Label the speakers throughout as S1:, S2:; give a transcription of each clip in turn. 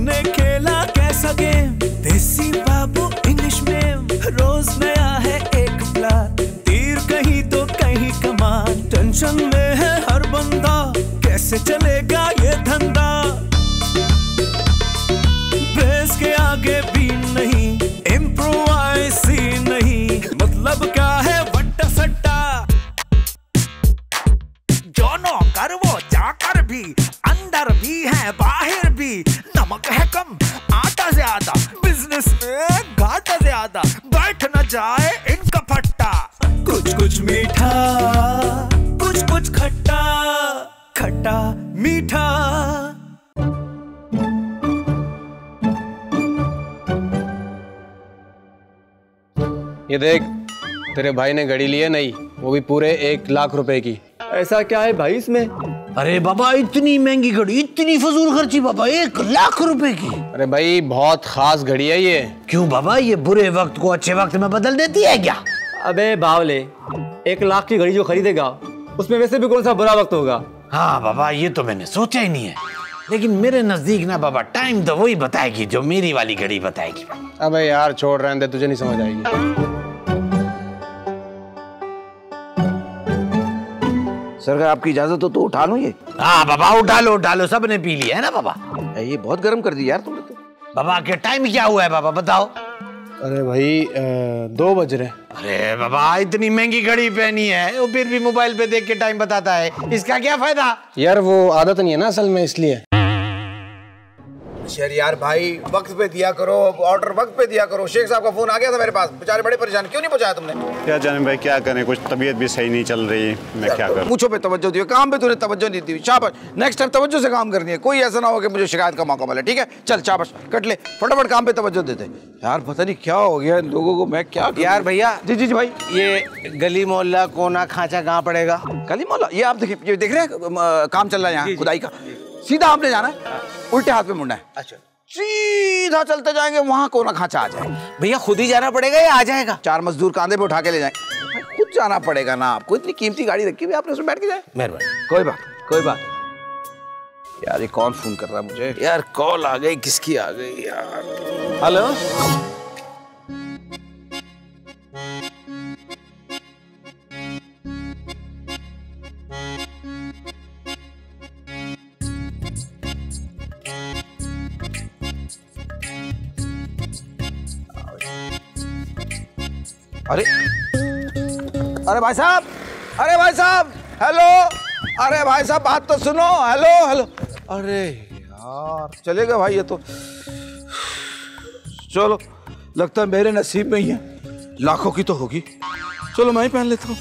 S1: हमने खेला कैसा गेम, देसी बाबू इंग्लिश में, रोज नया है एक प्लान, तीर कहीं तो कहीं कमान, टेंशन में है हर बंदा, कैसे चलेगा ये धंधा, बेस के आगे भी नहीं, इम्प्रोवाइज ही नहीं, मतलब क्या है वट्टा सट्टा, जो नौकर वो चाकर भी, अंदर भी है बाहर भी, नमक है कम आटा ज्यादा, बिजनेस में घाटा ज्यादा, बैठ न जाए इनका फट्टा, कुछ कुछ मीठा कुछ कुछ खट्टा, खट्टा मीठा।
S2: ये देख, तेरे भाई ने घड़ी ली है नई, वो भी पूरे 1 लाख रुपए की।
S3: ऐसा क्या है भाई इसमें?
S4: अरे बाबा इतनी महंगी घड़ी, इतनी फजूल खर्ची बाबा, 1 लाख रुपए की।
S2: अरे भाई बहुत खास घड़ी है ये।
S4: क्यों बाबा, ये बुरे वक्त को अच्छे वक्त में बदल देती है क्या?
S3: अबे बावले, 1 लाख की घड़ी जो खरीदेगा उसमें वैसे भी कौन सा बुरा वक्त होगा।
S4: हाँ बाबा, ये तो मैंने सोचा ही नहीं है, लेकिन मेरे नजदीक ना बाबा टाइम तो वही बताएगी जो मेरी वाली घड़ी बताएगी।
S2: अबे यार छोड़, रहने दे, तुझे नहीं समझ आएगी।
S5: सर आपकी इजाजत हो तो उठा लो ये।
S4: हाँ बाबा उठा लो, सबने पी लिया है ना बाबा।
S5: ये बहुत गर्म कर दिया यार तुमने तो।
S4: बाबा के टाइम क्या हुआ है बाबा बताओ?
S2: अरे भाई 2 बज रहे।
S4: अरे बाबा इतनी महंगी घड़ी पहनी है, वो फिर भी मोबाइल पे देख के टाइम बताता है, इसका क्या फायदा?
S2: यार वो आदत नहीं है ना असल में, इसलिए।
S5: शर यार भाई वक्त पे दिया करो, ऑर्डर वक्त पे दिया करो। शेख साहब का फोन आ गया था मेरे पास, बेचारे बड़े परेशान, क्यों नहीं पहुंचाया तुमने?
S6: क्या जाने भाई, क्या करें, कुछ तबीयत भी सही नहीं चल रही, मैं क्या करूं।
S5: पूछो पे तवज्जो दियो, काम पे तूने तवज्जो नहीं दी, शाबाश। नेक्स्ट टाइम तवज्जो से काम करनी है, कोई ऐसा ना हो कि मुझे शिकायत का मौका मिले, ठीक है? चल शाबाश, कट ले फटाफट, काम पे तवज्जो देते। यार पता नहीं क्या हो गया इन लोगों को, मैं क्या
S7: यार भैया।
S5: जी भाई,
S7: ये गली मोहल्ला कोना खांचा कहाँ पड़ेगा?
S5: गली मोहल्ला, ये आप देखिए, ये देख रहे हैं काम चल रहा है यहाँ खुदाई का, सीधा आपने जाना है, उल्टे हाथ पे मुड़ना है।
S7: अच्छा,
S5: सीधा चलते जाएंगे, वहां कोना खांचा आ जाएगा।
S7: भैया खुद ही जाना पड़ेगा या आ जाएगा?
S5: 4 मजदूर कांधे पे उठा के ले जाएंगे। खुद जाना पड़ेगा ना आपको, इतनी कीमती गाड़ी रखी हुई आपने, उसमें बैठ के जाए।
S7: मेहरबानी।
S5: कोई बात। यार ये कौन फोन कर रहा है मुझे?
S7: यार कॉल आ गई, किसकी आ गई यार?
S5: हेलो, अरे भाई साहब, हेलो, अरे भाई साहब बात तो सुनो, हेलो। अरे यार चलेगा भाई, ये तो चलो लगता है मेरे नसीब में ही है, लाखों की तो होगी, चलो मैं ही पहन लेता हूँ।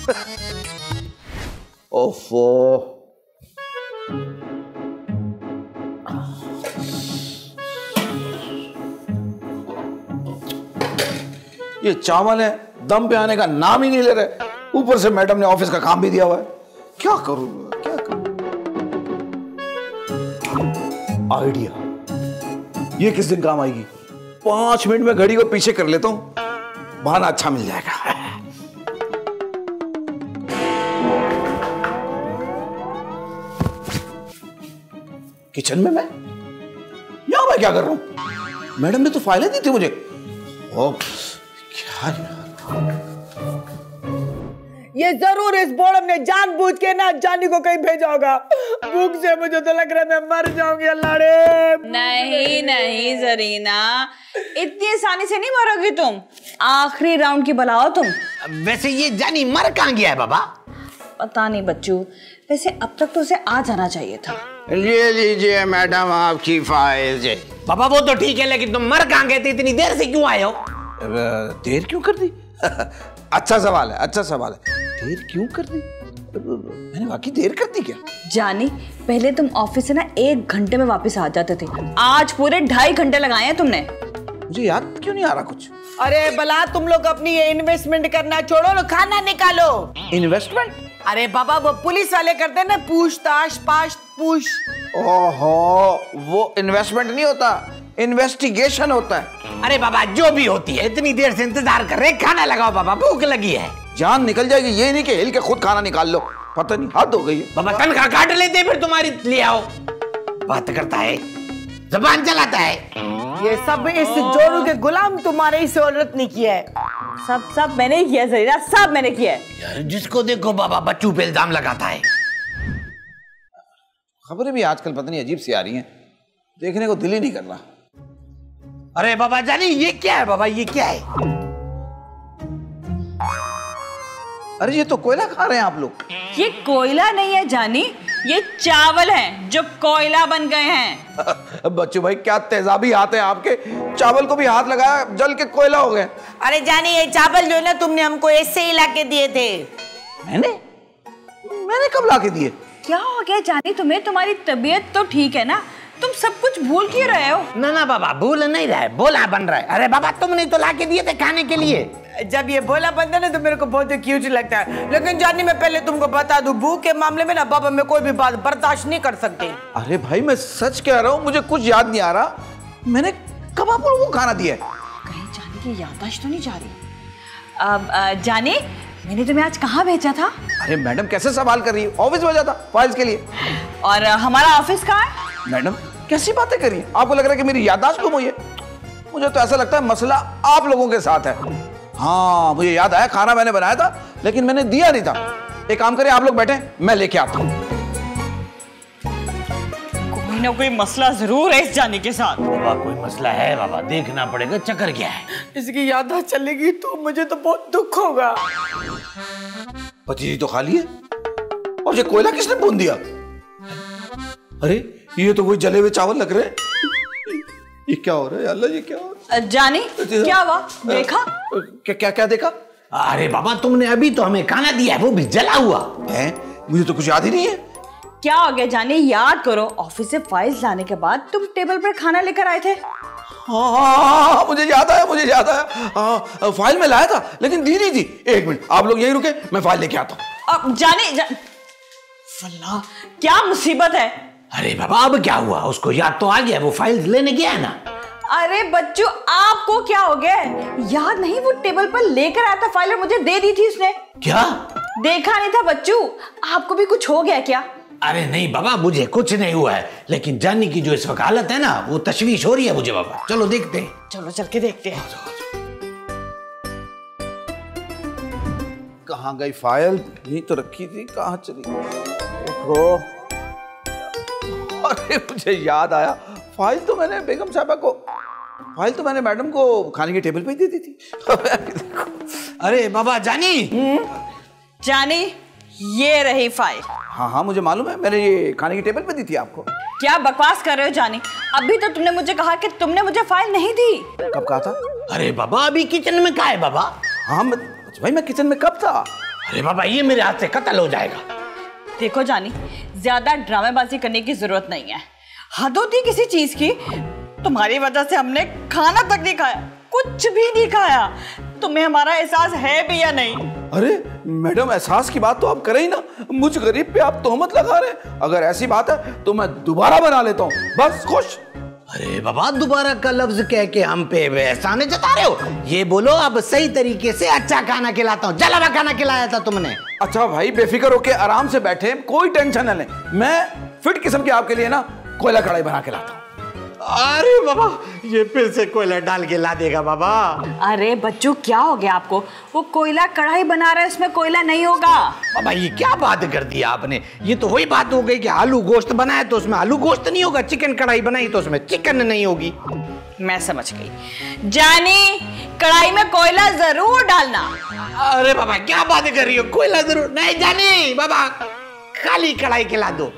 S5: ओफो, ये चावल है, दम पे आने का नाम ही नहीं ले रहे, ऊपर से मैडम ने ऑफिस का काम भी दिया हुआ है, क्या करूं? आइडिया, ये किस दिन काम आएगी? 5 मिनट में घड़ी को पीछे कर लेता हूं, बहाना अच्छा मिल जाएगा। किचन में मैं क्या कर रहा हूं? मैडम ने तो फाइलें दी थी मुझे। ओ क्या
S8: ये जरूर इस बोर्ड ने जानबूझ के ना जानी को कहीं भेजा होगा। भूख से मुझे तो लग रहा है मैं मर जाऊंगी। अल्लाह रे।
S9: नहीं जरीना, इतनी आसानी से नहीं मरोगी तुम, आखिरी राउंड की बुलाओ तुम।
S4: वैसे ये जानी मर कहाँ गया है बाबा?
S9: पता नहीं बच्चू, वैसे अब तक तो उसे आ जाना चाहिए था।
S5: ये लीजिए मैडम आपकी फाइल। जी
S4: बाबा वो तो ठीक है, लेकिन तुम मर कहाँ गए थे, इतनी देर से क्यों आए हो?
S5: देर क्यों कर दी? अच्छा सवाल है, अच्छा सवाल है। देर क्यों कर दी? मैंने वाकई देर कर दी क्या?
S9: जानी, पहले तुम ऑफिस से ना 1 घंटे में वापस आ जाते थे, आज पूरे 2.5 घंटे लगाए हैं तुमने।
S5: मुझे याद क्यों नहीं आ रहा कुछ।
S8: अरे भला तुम लोग अपनी ये इन्वेस्टमेंट करना छोड़ो, लो खाना निकालो।
S5: इन्वेस्टमेंट?
S8: अरे बाबा वो पुलिस वाले करते हैं ना, पूछताछ पूछ।
S5: ओहो, वो इन्वेस्टमेंट नहीं होता, इन्वेस्टिगेशन होता है।
S4: अरे बाबा जो भी होती है, इतनी देर से इंतजार कर रहे, खाना लगाओ बाबा, भूख लगी है।
S5: जान निकल जाएगी, ये नहीं कि हिल के खुद खाना निकाल लो, पता नहीं हद हो गई है।
S4: बाबा तनख्वाह काट लेते फिर तुम्हारी ले आओ। बात करता है। जबान चलाता है।
S8: ये सब इस जोरू के गुलाम तुम्हारे ही औरत ने किया है।
S9: सब मैंने किया जरीना, सब मैंने किया है।
S4: यार जिसको देखो बाबा बच्चू पे इल्जाम लगाता है।
S5: खबरें भी आजकल पता नहीं अजीब सी आ रही हैं, देखने को दिल ही नहीं कर रहा।
S4: अरे बाबा जानी ये क्या है बाबा, ये क्या है?
S5: अरे ये तो कोयला खा रहे हैं आप लोग।
S9: ये कोयला नहीं है जानी, ये चावल हैं जो कोयला बन गए हैं।
S5: बच्चू भाई क्या तेजाबी हाथ है आपके, चावल को भी हाथ लगाया जल के कोयला हो गए।
S8: अरे जानी ये चावल जो है ना तुमने हमको ऐसे ही लाके दिए थे।
S5: मैंने कब लाके दिए?
S9: क्या हो गया जानी तुम्हें? तुम्हारी तबीयत तो ठीक है ना? तुम सब कुछ भूल क्यों रहे हो?
S4: ना बाबा भूल नहीं रहा है, बोला बन रहा है। अरे बाबा तुमने तो लाके दिए थे खाने के लिए।
S8: जब ये बोला बनता है ना तो मेरे को बहुत क्यूट लगता है, लेकिन जानी मैं पहले तुमको बता दूं, भूख के मामले में ना बाबा मैं कोई भी बात बर्दाश्त नहीं कर सकते।
S5: अरे भाई मैं सच कह रहा हूँ, मुझे कुछ याद नहीं आ रहा, मैंने कब आप लोगों को खाना दिया है?
S9: कहीं जानी की याददाश्त तो नहीं जा रही? अब जानी मैंने तुम्हें आज कहाँ भेजा था?
S5: अरे मैडम कैसे सवाल कर रही है, ऑफिस भेजा था फाइल्स के लिए।
S9: और हमारा ऑफिस कहाँ है?
S5: मैडम कैसी बातें कर रही है, आपको लग रहा है कि मेरी याददाश्त गुम हुई है? मुझे तो ऐसा लगता है मसला आप लोगों के साथ है। हाँ मुझे याद आया, खाना मैंने बनाया था लेकिन मैंने दिया नहीं था। एक काम करें आप लोग बैठे, मैं लेके आता हूँ।
S9: कोई ना कोई मसला जरूर है इस जानी के साथ।
S4: बाबा कोई मसला है बाबा, देखना पड़ेगा चक्कर क्या है।
S8: इसकी याददाश्त चलेगी तो मुझे तो बहुत दुख होगा।
S5: पतीली तो खाली है और ये कोयला किसने भून दिया? अरे ये तो कोई जले हुए चावल लग रहे हैं। ये क्या हो रहा है अल्लाह, ये क्या हो रहा है?
S9: जानी क्या हुआ, देखा?
S5: क्या देखा?
S4: अरे बाबा तुमने अभी तो हमें खाना दिया है, वो भी जला हुआ
S5: है। मुझे तो कुछ याद ही नहीं है।
S9: क्या हो गया जानी, याद करो। ऑफिस से फाइल्स लाने के बाद तुम टेबल पर खाना लेकर आए थे।
S5: हाँ मुझे याद आया। हाँ फाइल में लाया था लेकिन दी नहीं थी। एक मिनट आप लोग यही रुके, मैं फाइल लेके आता हूँ।
S9: अब जानी अल्लाह क्या मुसीबत है।
S4: अरे बाबा अब क्या हुआ, उसको याद तो आ गया, वो फाइल लेने गया है ना।
S9: अरे बच्चू आपको क्या हो गया, याद नहीं? वो टेबल पर लेकर आया था फाइल और मुझे दे दी थी उसने।
S4: क्या
S9: देखा नहीं था बच्चू? आपको भी कुछ हो गया क्या?
S4: अरे नहीं बाबा मुझे कुछ नहीं हुआ है, लेकिन जानी की जो इस वक्त हालत है ना वो तशवीश हो रही है मुझे बाबा। चलो देखते हैं।
S9: चलो चल के देखते हैं।
S5: कहाँ गई फाइल? यही तो रखी थी, कहाँ चली? ओहो अरे मुझे याद आया, फाइल तो मैंने बेगम साहबा को, फाइल तो मैंने मैडम को खाने की टेबल पे ही दे दी थी।
S4: अरे बाबा जानी
S9: जानी ये रही फाइल।
S5: हाँ मुझे मालूम है, मैंने ये खाने की टेबल पे दी थी आपको।
S9: क्या बकवास कर रहे हो जानी? अभी तो तुमने मुझे कहा कि तुमने मुझे फाइल नहीं दी।
S5: कब कहा था?
S4: अरे बाबा अभी किचन में कहा है बाबा।
S5: हाँ भाई मैं किचन में कब था?
S4: अरे बाबा ये मेरे हाथ से कत्ल हो जाएगा।
S9: देखो जानी ज्यादा ड्रामेबाजी करने की जरूरत नहीं है। हद होती किसी चीज की। तुम्हारी वजह से हमने खाना तक नहीं खाया, कुछ भी नहीं खाया। तुम्हें हमारा एहसास है भी या नहीं?
S5: अरे मैडम एहसास की बात तो आप करें ही ना, मुझ गरीब पे आप तोहमत लगा रहे हैं। अगर ऐसी बात है तो मैं दोबारा बना लेता हूँ, बस खुश।
S4: अरे बाबा दोबारा का लफ्ज कह के हम पे एहसान जता रहे हो? ये बोलो अब सही तरीके से अच्छा खाना खिलाता हूँ। जला हुआ खाना खिलाया था तुमने।
S5: अच्छा भाई बेफिक्र होके आराम से बैठे, कोई टेंशन न लें। मैं फिट किस्म के आपके लिए ना कोयला कढ़ाई बना के लाता हूँ।
S4: अरे बाबा ये फिर से कोयला डाल के ला देगा बाबा।
S9: अरे बच्चों क्या हो गया आपको? वो कोयला कढ़ाई बना रहा है, उसमें कोयला नहीं होगा।
S4: बाबा ये क्या बात कर दी आपने? ये तो वही बात हो गई कि आलू गोश्त बनाया तो उसमें आलू गोश्त नहीं होगा, चिकन कढ़ाई बनाई तो उसमें चिकन नहीं होगी।
S9: मैं समझ गई। जानी कढ़ाई में कोयला जरूर डालना।
S4: अरे बाबा क्या बात कर रही हो, कोयला जरूर नहीं। जानी बाबा खाली कढ़ाई खिला दो।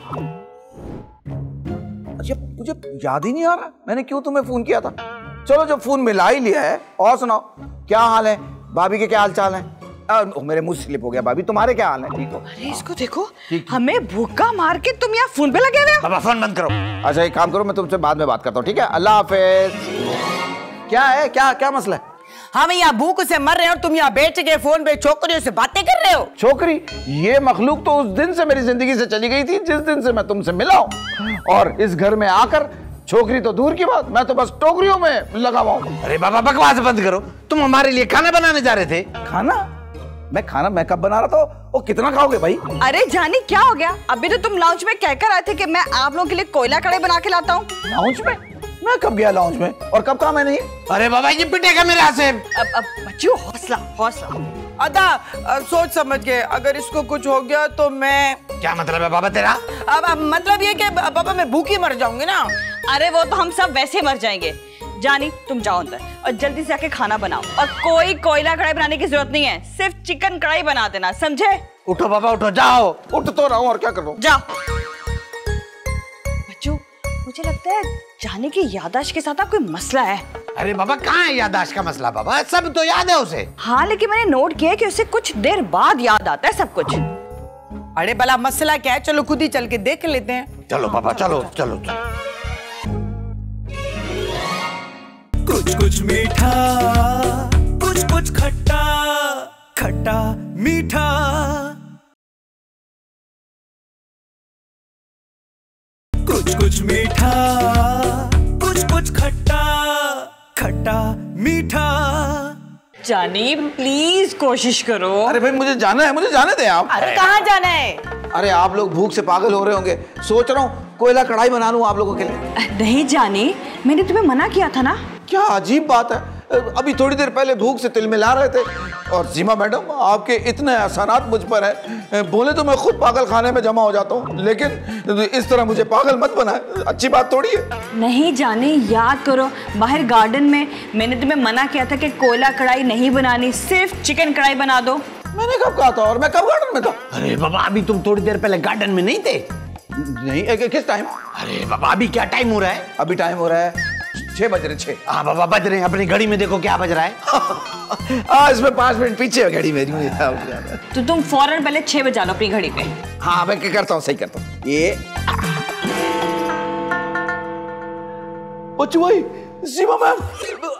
S5: मुझे याद ही नहीं आ रहा मैंने क्यों तुम्हें फोन किया था। चलो जब फोन मिला ही लिया है, और सुनाओ क्या हाल है? भाभी के क्या हाल चाल है? मेरे मुंह स्लिप हो गया। भाभी तुम्हारे क्या हाल है? ठीक हो?
S9: अरे इसको देखो, हमें भूखा मार के तुम यहाँ फोन पे लगे हुए हो।
S4: बाबा फोन बंद करो।
S5: अच्छा एक काम करो, मैं तुमसे बाद में बात करता हूँ, ठीक है? अल्लाह हाफिज। क्या है, क्या मसला है?
S8: हम यहाँ भूख से मर रहे हैं और तुम यहाँ बैठ के फोन पे छोकरियों से बातें कर रहे हो।
S5: छोकरी? ये मखलूक तो उस दिन से मेरी जिंदगी से चली गई थी जिस दिन से मैं तुमसे मिला हूँ, और इस घर में आकर छोकरी तो दूर की बात, मैं तो बस टोकरियों में लगा हुआ हूँ।
S4: अरे बाबा बकवास बंद करो, तुम हमारे लिए खाना बनाने जा रहे थे।
S5: खाना मैं कब बना रहा था? वो कितना खाओगे भाई?
S9: अरे जानी क्या हो गया? अभी तो तुम लाउंज में कहकर आए थे कि मैं आप लोगों के लिए कोयला कढ़ाई बना के लाता हूँ।
S5: लाउंज में? मैं कब गया लॉन्च में और कब कहा मैंने ये?
S4: अरे बाबा ये पिटेगा मेरे हाथ से।
S9: अब बच्चों हौसला हौसला।
S8: अदा सोच समझ के, अगर इसको कुछ हो गया तो मैं।
S4: क्या मतलब है बाबा तेरा?
S8: अब मतलब ये कि बाबा मैं भूखी मर जाऊंगी ना।
S9: अरे वो तो हम सब वैसे मर जाएंगे। जानी तुम जाओ अंदर और जल्दी से आके खाना बनाओ, और कोई कोयला कढ़ाई बनाने की जरूरत नहीं है, सिर्फ चिकन कढ़ाई बना देना, समझे?
S4: उठो बाबा उठो, जाओ।
S5: उठ तो रहा हूँ और क्या कर रहा हूँ।
S9: जाओ। बच्चों मुझे लगता है जानी की याददाश्त के साथ कोई मसला है।
S4: अरे बाबा कहाँ है याददाश्त का मसला? बाबा सब तो याद है उसे।
S9: हाँ लेकिन मैंने नोट किया है कि उसे कुछ देर बाद याद आता है सब कुछ।
S8: अरे भला मसला क्या है? चलो खुद ही चल के देख लेते हैं।
S4: चलो बाबा चलो चलो।
S1: कुछ कुछ मीठा, कुछ कुछ खट्टा, खट्टा मीठा। कुछ कुछ मीठा, कुछ कुछ खट्टा, खट्टा मीठा।
S9: जानी प्लीज कोशिश करो।
S5: अरे भाई मुझे जाना है, मुझे जाने दें आप।
S8: अरे कहाँ जाना है?
S5: अरे आप लोग भूख से पागल हो रहे होंगे, सोच रहा हूँ कोयला कढ़ाई बना लूं आप लोगों के लिए।
S9: नहीं जानी, मैंने तुम्हें मना किया था ना।
S5: क्या अजीब बात है, अभी थोड़ी देर पहले भूख से तिलमिला रहे थे। और सीमा मैडम आपके इतने एहसानात मुझ पर है, बोले तो मैं खुद पागल खाने में जमा हो जाता हूँ, लेकिन इस तरह मुझे पागल मत बनाए, अच्छी बात थोड़ी है। नहीं
S9: जानी याद करो, बाहर गार्डन में मैंने तुम्हें मना किया था कि कोयला कढ़ाई नहीं बनानी, सिर्फ चिकन कढ़ाई बना दो।
S5: मैंने कब कहा था और मैं कब गार्डन में था?
S4: अरे बाबा अभी तुम थोड़ी देर पहले गार्डन में नहीं थे?
S5: नहीं, किस टाइम?
S4: अरे बाबा अभी क्या टाइम हो रहा है?
S5: अभी टाइम हो रहा है 6 बज रहे। 6?
S4: हाँ बाबा बज रहे हैं, अपनी घड़ी में देखो क्या बज रहा है।
S5: इसमें 5 मिनट पीछे है घड़ी मेरी।
S9: तो तुम फौरन पहले 6 बजा लो अपनी घड़ी पे।
S5: हाँ मैं क्या करता हूँ, सही करता हूँ। ये बच्चू भाई, सीमा मैम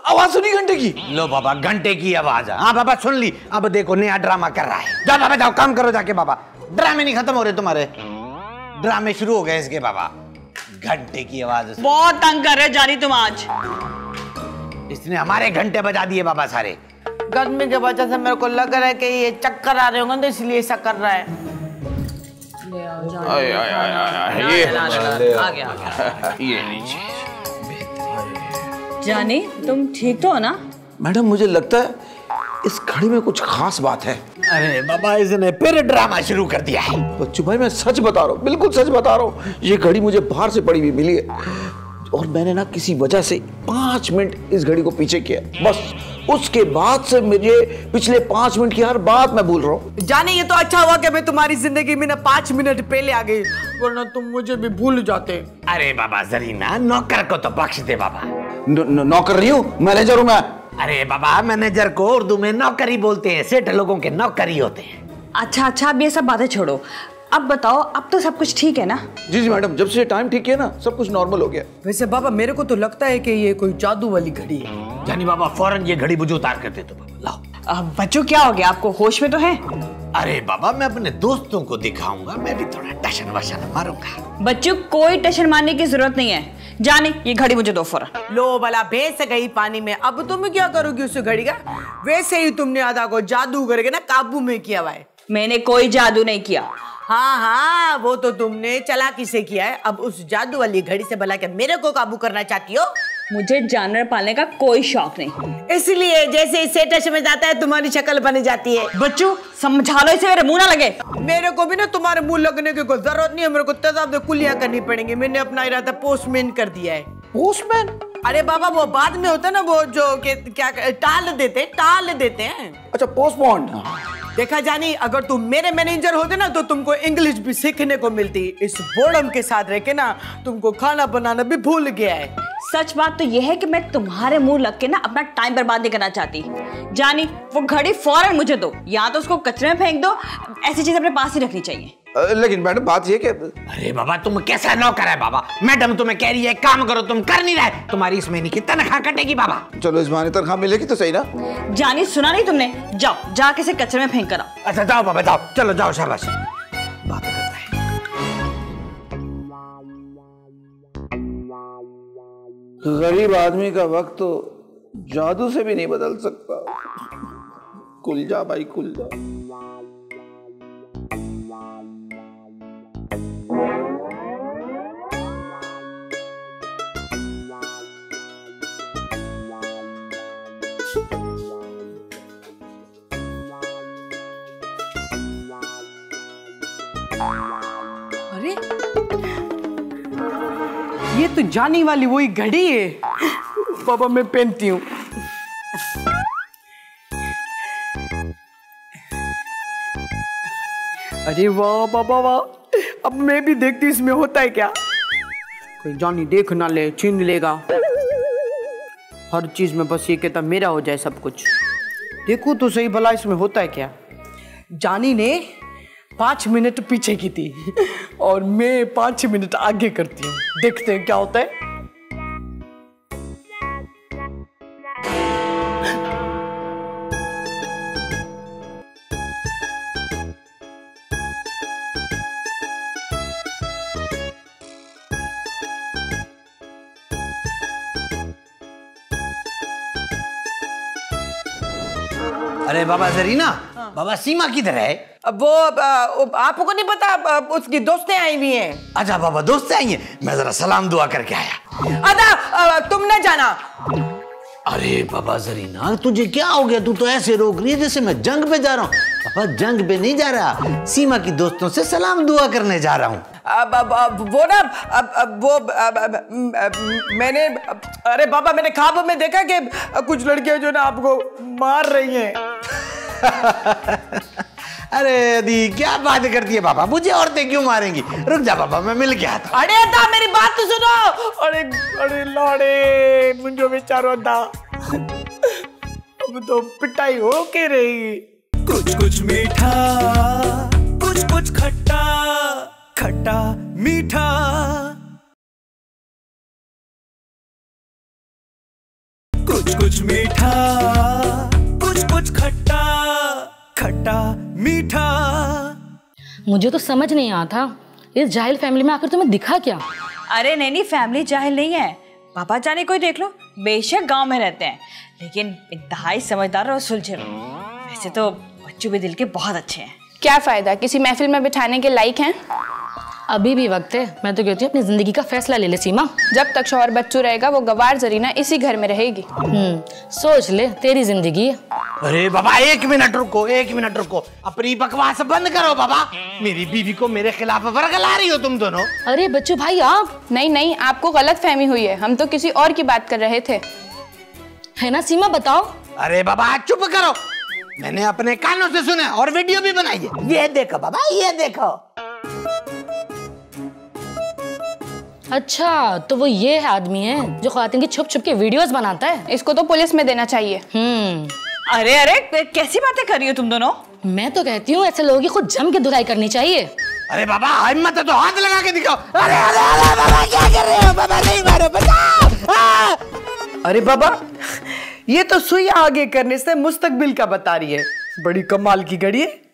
S5: आवाज सुनी घंटे की?
S4: लो बाबा घंटे की आवाज है। हाँ बाबा सुन ली। अब देखो नया ड्रामा कर रहा है। जाओ बाबा जाओ, काम करो जाके। बाबा ड्रामे नहीं खत्म हो रहे तुम्हारे, ड्रामे शुरू हो गए इसके। बाबा घंटे की आवाज
S9: बहुत तंग कर रहे जानी तुम आज।
S4: इसने हमारे घंटे बजा दिए बाबा सारे।
S8: गर्मी की वजह से मेरे को लग रहा है कि ये चक्कर आ रहे होंगे तो इसलिए ऐसा कर रहा है।
S5: ये लीजिए।
S9: जानी तुम ठीक तो हो ना?
S5: मैडम मुझे लगता है इस घड़ी में कुछ खास बात है।
S4: अरे बाबा इसने फिर ड्रामा शुरू कर दिया है।
S5: बच्चू भाई मैं सच बता रहा हूँ, बिल्कुल सच बता रहा हूँ। ये घड़ी मुझे बाहर से पड़ी हुई मिली है और मैंने ना किसी वजह से 5 मिनट इस घड़ी को पीछे किया, बस उसके बाद से मुझे पिछले 5 मिनट की हर बात मैं भूल रहा हूँ।
S8: जाने ये तो अच्छा हुआ कि मैं तुम्हारी जिंदगी में ना 5 मिनट पहले आ गई, वरना तुम मुझे भी भूल जाते।
S4: अरे बाबा जरीना नौकर को तो बख्श दे बाबा।
S5: नौकर नहीं हूँ, मैनेजर हूँ मैं।
S4: अरे बाबा मैनेजर को उर्दू में नौकरी बोलते हैं, सेठ लोगों के नौकरी होते हैं।
S9: अच्छा अब ये सब बातें छोड़ो, अब बताओ अब तो सब कुछ ठीक है ना?
S5: जी जी मैडम, जब से टाइम ठीक है ना सब कुछ नॉर्मल हो गया।
S8: वैसे बाबा मेरे को तो लगता है कि ये कोई जादू वाली घड़ी है।
S4: जानी बाबा फौरन ये घड़ी मुझे उतार कर दे दो बाबा, लाओ।
S9: बच्चों क्या हो गया, आपको होश में तो है?
S4: अरे बाबा मैं अपने दोस्तों को दिखाऊंगा, मैं भी थोड़ा टशन वशन मारूंगा।
S9: बच्चों कोई टशन मारने की जरूरत नहीं है। जाने ये घड़ी मुझे दो फौरन।
S8: लो भला भैंस गई पानी में, अब तुम क्या करोगी उस घड़ी का? वैसे ही तुमने आधा को जादू करके ना काबू में किया हुआ है।
S9: मैंने कोई जादू नहीं किया।
S8: हाँ वो तो तुमने चालाकी से किया है। अब उस जादू वाली घड़ी से भला क्या मेरे को काबू करना चाहती हो?
S9: मुझे जानवर पालने का कोई शौक नहीं,
S8: इसलिए जैसे सेठा समझ आता है तुम्हारी शक्ल बनी जाती है।
S9: बच्चों समझा लो इसे, मेरे मुंह ना लगे।
S8: मेरे को भी ना तुम्हारे मुंह लगने की कोई जरूरत नहीं है, मेरे को तेजाब से कुलियां करनी पड़ेंगी। मैंने अपना इरादा पोस्टमैन कर दिया है।
S5: पोस्टमैन?
S8: अरे बाबा वो बाद में होता है ना, वो जो क्या टाल देते हैं।
S5: अच्छा पोस्टमैन।
S8: देखा जानी, अगर तुम मेरे मैनेजर होते ना तो तुमको इंग्लिश भी सीखने को मिलती। इस बोर्डम के साथ रह के ना तुमको खाना बनाना भी भूल गया है।
S9: सच बात तो यह है कि मैं तुम्हारे मुंह लग के ना अपना टाइम बर्बाद नहीं करना चाहती। जानी वो घड़ी फौरन मुझे दो, या तो उसको कचरे में फेंक दो, ऐसी चीज अपने पास ही रखनी चाहिए।
S5: लेकिन मैडम बात ये कि
S4: अरे बाबा तुम कैसा नौकर है बाबा, मैडम तुम्हें कह रही है काम करो, तुम कर नहीं रहे, तुम्हारी इस महीने की तनख्वाह कटेगी बाबा।
S5: चलो इस महीने तनख्वाह मिलेगी तो सही ना।
S9: जानी सुना नहीं तुमने? जाओ जाके से कचरे में फेंक कर आओ।
S4: अच्छा जाओ बाबा जाओ, चलो जाओ शाबाश। बात करता है।
S5: गरीब आदमी का वक्त तो जादू से भी नहीं बदल सकता। कुल जा भाई कुल जा।
S8: अरे ये तो जाने वाली वही घड़ी है। बाबा मैं पहनती हूँ। अरे वाह बाबा वाह, अब मैं भी देखती इसमें होता है क्या। कोई जानी देख ना ले, छीन लेगा। हर चीज में बस ये कहता मेरा हो जाए सब कुछ। देखो तो सही भला इसमें होता है क्या। जानी ने 5 मिनट पीछे की थी और मैं 5 मिनट आगे करती हूँ। देखते हैं क्या होता है।
S4: अरे बाबा जरीना, बाबा सीमा किधर है?
S8: अब वो आपको नहीं पता, उसकी दोस्तें आई हुई हैं।
S4: अच्छा बाबा दोस्त आई हैं, मैं जरा सलाम दुआ करके आया।
S8: अदा तुम न जाना।
S4: अरे बाबा जरीना तुझे क्या हो गया? तू तो ऐसे रोक रही है जैसे मैं जंग पे जा रहा हूँ। पापा जंग पे नहीं जा रहा, सीमा की दोस्तों से सलाम दुआ करने जा रहा हूँ।
S8: वो ना मैंने, अरे बाबा मैंने ख्वाब में देखा कि कुछ लड़कियां जो ना आपको मार रही हैं।
S4: अरे दी क्या बात करती है बाबा, मुझे औरतें क्यों मारेंगी? रुक जा बाबा मैं मिल के आता हूं।
S8: अरे अदा मेरी बात तो सुनो। अरे अरे लौड़े मुझे बेचारो अदा, अब तो पिटाई हो के रही।
S1: कुछ कुछ मीठा, कुछ कुछ खट्टा, खट्टा मीठा। कुछ कुछ मीठा, कुछ कुछ खट्टा, खट्टा मीठा।
S10: मुझे तो समझ नहीं आता इस जाहिल फैमिली में आकर तुम्हें दिखा क्या?
S9: अरे नहीं फैमिली जाहिल नहीं है। पापा जाने कोई देख लो, बेशक गांव में रहते हैं लेकिन इंतहाई समझदार और सुलझे हुए। वैसे तो बच्चों भी दिल के बहुत अच्छे हैं।
S11: क्या फायदा, किसी महफिल में बिठाने के लायक हैं?
S10: अभी भी वक्त है। मैं तो कहती हूँ अपनी जिंदगी का फैसला ले ले सीमा।
S11: जब तक शौहर बच्चू रहेगा वो गवार जरीना इसी घर में रहेगी।
S10: सोच ले, तेरी जिंदगी है।
S4: अरे बाबा 1 मिनट रुको, 1 मिनट रुको, अपनी बकवास बंद करो बाबा। मेरी बीवी को मेरे खिलाफ वर्गला रही हो तुम दोनों।
S10: अरे बच्चू भाई आप।
S11: नहीं आपको गलत फहमी हुई है, हम तो किसी और की बात कर रहे थे।
S10: है ना सीमा, बताओ।
S4: अरे बाबा चुप करो, मैंने अपने कानों से सुना और वीडियो भी बनाई है। ये देखो बाबा, ये देखो।
S10: अच्छा तो वो ये आदमी है जो ख्वातीन की छुप छुप के वीडियोस बनाता है।
S11: इसको तो पुलिस में देना चाहिए।
S9: अरे अरे कैसी बातें कर रही हो तुम दोनों?
S10: मैं तो कहती हूँ ऐसे लोगों की खुद जम के धुलाई करनी चाहिए।
S4: अरे बाबा हिम्मत है तो हाथ लगा के दिखाओ। अरे अरे अरे बाबा क्या कर रहे हो? बाबा नहीं मारो, बचाओ।
S8: अरे बाबा ये तो सुई आगे करने से मुस्तकबिल का बता रही है। बड़ी कमाल की घड़ी है।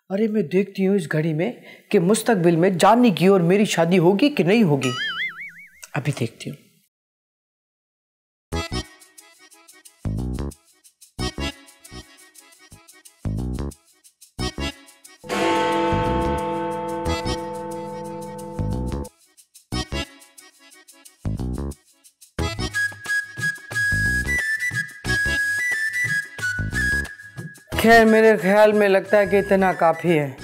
S8: अरे मैं देखती हूँ इस घड़ी में कि मुस्तकबिल में जानी की और मेरी शादी होगी कि नहीं होगी। अभी देखती हूँ। खैर मेरे ख्याल में लगता है कि इतना काफी है।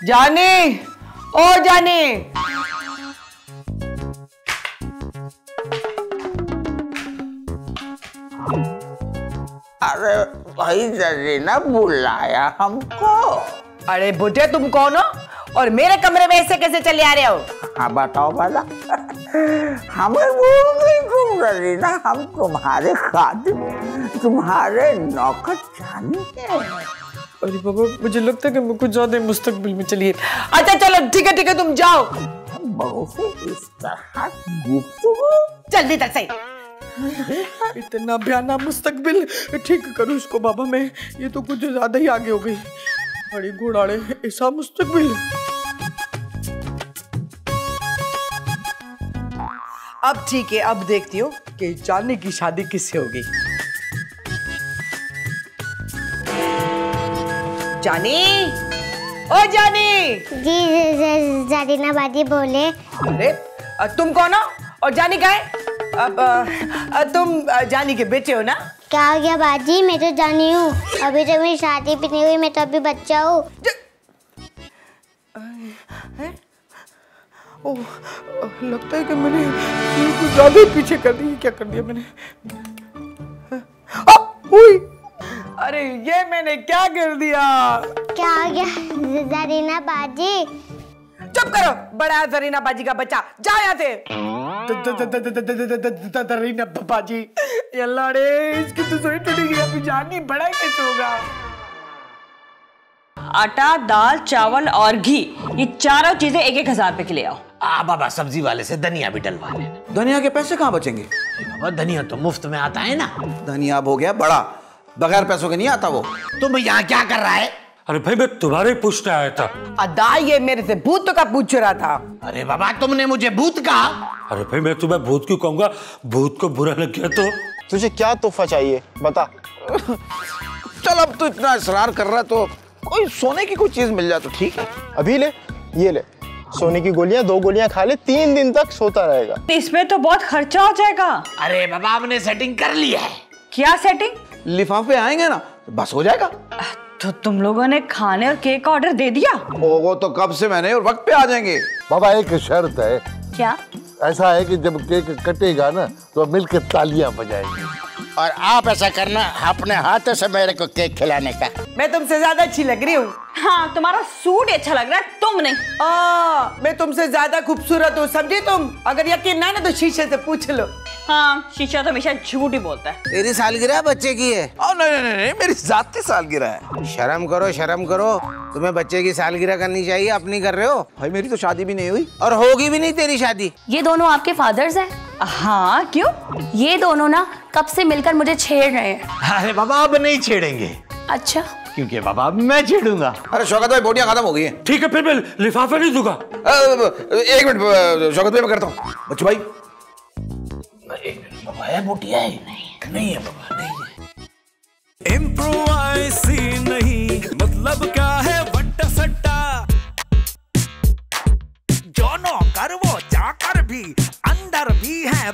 S8: जानी, ओ जानी।
S12: अरे भाई जरीना बुलाया हमको।
S8: अरे बुढ़े तुम कौन हो और मेरे कमरे में ऐसे कैसे चले आ रहे हो?
S12: हाँ बताओ भला। हमें भूल गई तुम जरीना, हम तुम्हारे खादिम, तुम्हारे नौकर जानी है।
S8: अरे बाबा मुझे लगता है कि मैं कुछ ज्यादा मुस्तकबिल में चलिए। अच्छा चलो ठीक है तुम जाओ।
S12: बहू से इस तरह गुफ्तगू
S8: जल्दी तक सही। इतना बयाना मुस्तकबिल ठीक करूँ इसको बाबा मैं, ये तो कुछ ज्यादा ही आगे हो गई। बड़ी घोड़ाड़े ऐसा मुस्तकबिल। अब ठीक है, अब देखती हूँ कि जानी की शादी किससे होगी। जानी, ओ जानी।
S13: जी जरीना बाजी बोले।
S8: अरे तुम कौन हो और जानी कहाँ है? अब तुम जानी के बेटे हो ना?
S13: क्या हो गया बाजी? मैं तो जानी हूँ, अभी तो मेरी शादी भी नहीं हुई, मैं तो अभी बच्चा हूँ।
S8: ओह, लगता है कि मैंने कुछ ज्यादा ही पीछे कर दी। क्या कर दिया मैंने? अरे ये मैंने क्या कर दिया?
S13: क्या हो गया जरीना बाजी?
S8: चुप करो, बड़ा जरीना बाजी का बच्चा, जाओ यहाँ से। जरीना बाजी, अल्लाह रे, इसकी तो सोई टूट गई, अभी जानी बड़ा कैसे होगा?
S9: आटा, दाल, चावल और घी, ये चारों चीजें 1-1 रुपए के ले आओ।
S4: बाबा सब्जी वाले से धनिया भी डलवा लेना।
S5: धनिया के पैसे कहाँ बचेंगे?
S4: बाबा धनिया तो मुफ्त में आता है ना।
S5: धनिया अब हो गया बड़ा, बगैर पैसों के नहीं आता वो।
S4: तुम यहाँ क्या कर रहा है?
S14: अरे भाई मैं तुम्हारे पूछने आया था।
S8: अदा ये मेरे से भूत का पूछ रहा था।
S4: अरे बाबा तुमने मुझे भूत कहा?
S14: अरे भाई मैं तुम्हें भूत क्यों कहूंगा? भूत को बुरा लग गया तो?
S15: तुझे क्या तोहफा चाहिए बता।
S5: चल अब तो इतना इसरार कर रहा है तो कोई सोने की कोई चीज मिल जाए तो ठीक है।
S15: अभी ले, ये ले सोने की गोलियां, 2 गोलियां खा ले, 3 दिन तक सोता रहेगा।
S9: इसमें तो बहुत खर्चा हो जाएगा।
S4: अरे बाबा हमने सेटिंग कर ली है।
S9: क्या सेटिंग?
S5: लिफाफे आएंगे ना बस हो जाएगा।
S9: तो तुम लोगों ने खाने और केक का ऑर्डर दे दिया?
S5: वो तो कब से मैंने, और वक्त पे आ जाएंगे।
S16: बाबा एक शर्त है।
S9: क्या?
S16: ऐसा है कि जब केक कटेगा ना तो मिलकर तालियां बजाएंगे।
S12: और आप ऐसा करना अपने हाथों से मेरे को केक खिलाने का।
S8: मैं तुमसे ज्यादा अच्छी लग रही हूँ।
S9: हाँ तुम्हारा सूट अच्छा लग रहा है, तुम नहीं।
S8: मैं तुमसे ज्यादा खूबसूरत हूँ, समझी तुम? अगर यकीन ना तो शीशे से पूछ लो।
S9: हाँ शीशा तो हमेशा झूठ ही बोलता है।
S7: तेरी सालगिरह बच्चे की है?
S5: नहीं, मेरी जाती सालगिरह है।
S7: शर्म करो शर्म करो, तुम्हें बच्चे की सालगिरह करनी चाहिए, अपनी कर रहे हो।
S5: भाई मेरी तो शादी भी नहीं हुई
S7: और होगी भी नहीं तेरी शादी।
S11: ये दोनों आपके फादर्स हैं?
S9: हाँ क्यों?
S11: ये दोनों ना कब से मिलकर मुझे छेड़ रहे हैं।
S4: अरे बाबा अब नहीं छेड़ेंगे।
S11: अच्छा
S4: क्योंकि बाबा अब मैं छेड़ूंगा।
S5: अरे शौकत भाई बोटियां खत्म हो गई हैं।
S14: ठीक है फिर मैं लिफाफा नहीं दूंगा।
S5: 1 मिनट शौकत भाई मैं करता हूँ। बच्चू भाई
S4: बाबा है बोटियां है? नहीं है बाबा, नहीं है।
S1: इम्प्रोवाइज़ नहीं मतलब क्या है वट्टा सट्टा, जो नौकर वो जाकर भी अंदर भी है